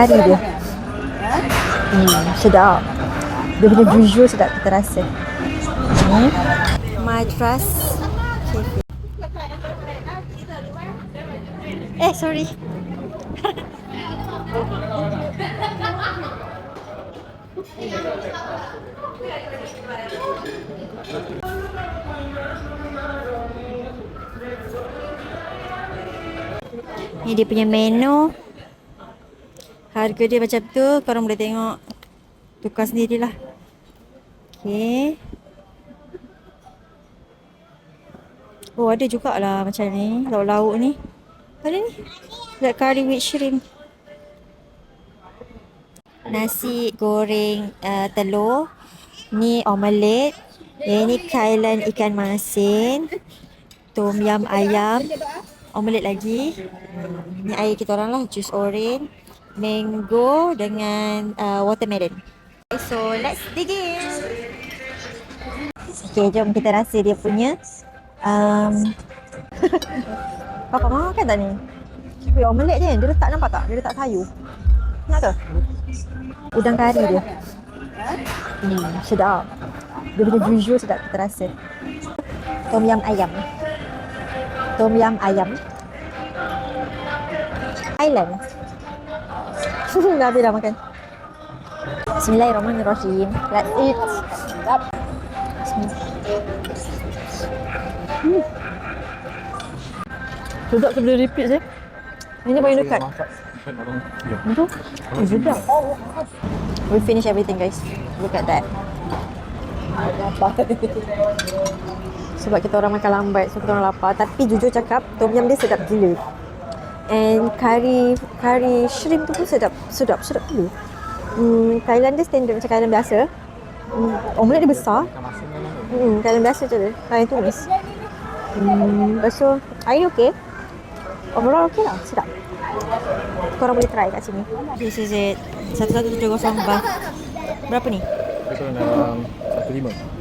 Hari dia. Sedap. Dia punya visual sedap, kita rasa. Madras Cafe. Sorry. Ni dia punya menu. Harga dia macam tu. Korang boleh tengok. Tukar sendirilah. Okay. Oh, ada jugalah macam ni. Lauk-lauk ni. Ada ni. Like curry with shrimp. Nasi goreng telur. Ni omelette. Yang ni kailan ikan masin. Tom yam ayam. Omelette lagi. Ni air kita orang lah. Jus orange. Mango dengan watermelon. So let's dig in. Okay, jom kita rasa dia punya Papa mahu kan tak ni? Weh, omelette dia, dia letak, nampak tak? Dia letak sayur. Nak ke? Udang kari dia. Sedap. Dia punya visual sedap, kita rasa. Tom yam ayam. Tom yam ayam. Thailand. Dah habis dah makan. Bismillahirrahmanirrahim. Let's eat. Sedap tu boleh repeat je. Ini paling dekat. Betul? Sedap. We finish everything guys. Look at that. Sebab kita orang makan lambat, so kita orang lapar. Tapi jujur cakap, tom yum dia sedap gila. And curry shrimp tu pun sedap gila. Thailand dia standard macam Thailand biasa. Omelette dia besar. Thailand biasa je dia. Thailand tumis. Lepas tu, air okey. Overall okey lah, sedap. Korang boleh try kat sini. This is it. 1170 baht. Berapa ni? Itu dalam 15.